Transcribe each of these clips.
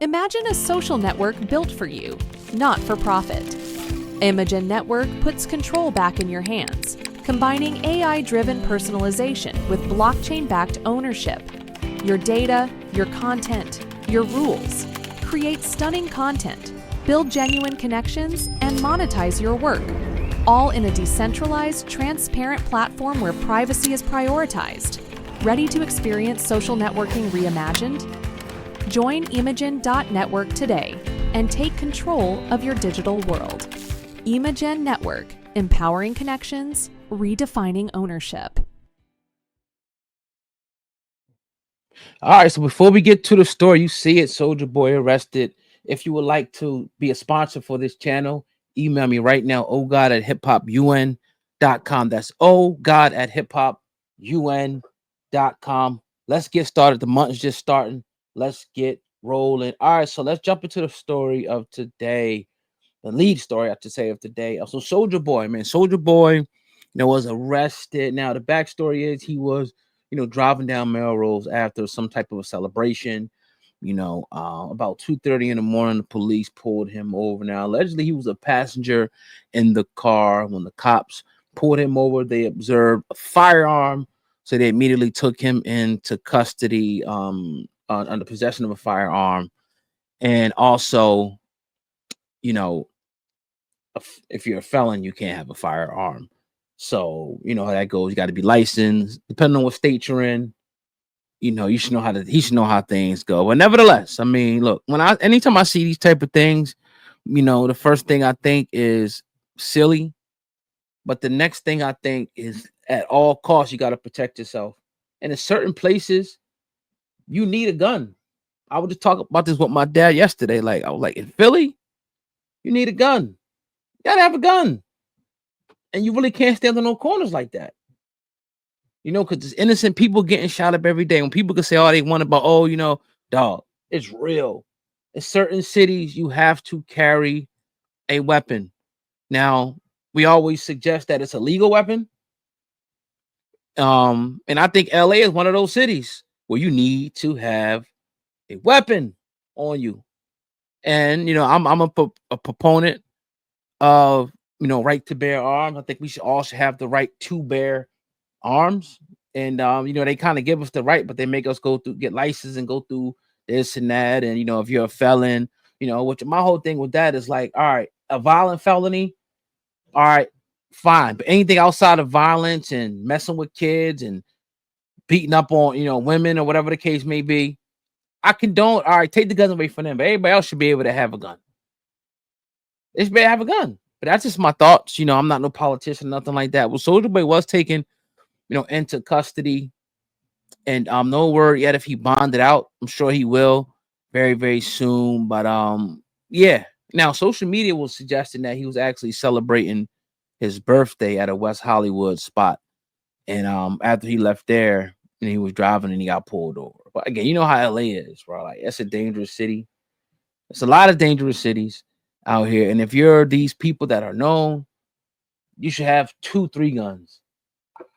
Imagine a social network built for you, not for profit. Imagen Network puts control back in your hands, combining AI-driven personalization with blockchain-backed ownership. Your data, your content, your rules. Create stunning content, build genuine connections, and monetize your work, all in a decentralized, transparent platform where privacy is prioritized. Ready to experience social networking reimagined? Join Imagen.network today and take control of your digital world. Imagen Network, empowering connections, redefining ownership. All right, so before we get to the story, you see it, Soulja Boy arrested. If you would like to be a sponsor for this channel, email me right now, ogod@hiphopun.com. That's ogod@hiphopun.com. Let's get started. The month is just starting. Let's get rolling. All right, so let's jump into the story of today. The lead story, I have to say, of today. So Soulja Boy, man, Soulja Boy, was arrested. Now the backstory is he was, driving down Melrose after some type of a celebration. About 2:30 in the morning, the police pulled him over. Now allegedly he was a passenger in the car. When the cops pulled him over, they observed a firearm, so they immediately took him into custody on the possession of a firearm, and also, you know if you're a felon, you can't have a firearm. So you know how that goes. You got to be licensed, depending on what state you're in. You should know he should know how things go. But nevertheless, I mean, look, anytime I see these type of things, the first thing I think is silly. But the next thing I think is at all costs, you got to protect yourself. And in certain places, you need a gun. I was just talking about this with my dad yesterday. Like, I was like, in Philly, you need a gun. You gotta have a gun. And you really can't stand on no corners like that. Because there's innocent people getting shot up every day. When people can say all they want about, dog, it's real. In certain cities, you have to carry a weapon. Now, we always suggest that it's a legal weapon. And I think LA is one of those cities where you need to have a weapon on you. And I'm a proponent of right to bear arms. I think we should also have the right to bear arms. And they kind of give us the right, but they make us go through, get license and go through this and that. And if you're a felon, which my whole thing with that is like, all right, a violent felony, all right, fine. But anything outside of violence and messing with kids and beating up on women or whatever the case may be, I condone. All right, take the guns away from them, but everybody else should be able to have a gun. They should be able to have a gun. But that's just my thoughts. I'm not no politician, nothing like that. Well, Soulja Boy was taken into custody, and no word yet if he bonded out. I'm sure he will very, very soon. But yeah. Now social media was suggesting that he was actually celebrating his birthday at a West Hollywood spot. And after he left there and he was driving and he got pulled over. But again, you know how LA is, bro. Like, it's a dangerous city. It's a lot of dangerous cities out here. And if you're these people that are known, you should have 2, 3 guns.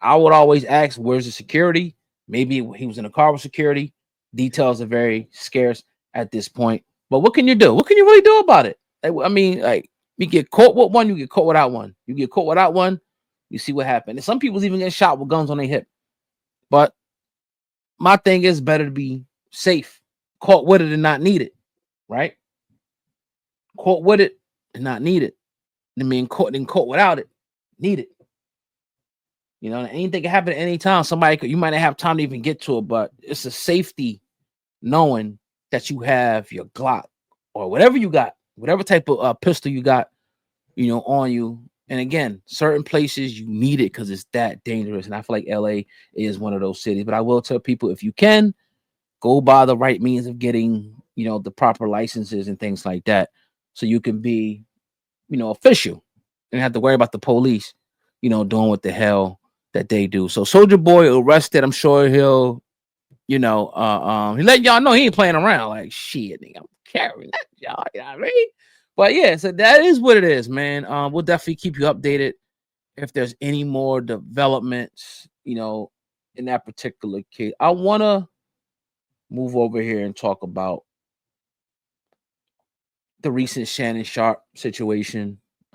I would always ask, where's the security? Maybe he was in a car with security. Details are very scarce at this point. But what can you do? What can you really do about it? I mean, like, you get caught with one, you get caught without one. You get caught without one, you see what happened. And some people even get shot with guns on their hip. But my thing is better to be safe, caught with it and not need it, right? Caught with it and not need it. I mean, caught without it, need it. Anything can happen at any time. You might not have time to even get to it, but it's a safety knowing that you have your Glock or whatever you got, whatever type of pistol you got, on you. And again, certain places you need it because it's that dangerous. And I feel like LA is one of those cities. But I will tell people, if you can, go by the right means of getting, the proper licenses and things like that, so you can be, official and have to worry about the police, doing what the hell that they do. So Soulja Boy arrested. I'm sure he'll, he let y'all know he ain't playing around. Like, shit, nigga, I'm carrying that, y'all. You know what I mean? But yeah, so that is what it is, man. We'll definitely keep you updated if there's any more developments, in that particular case. I want to move over here and talk about the recent Shannon Sharp situation.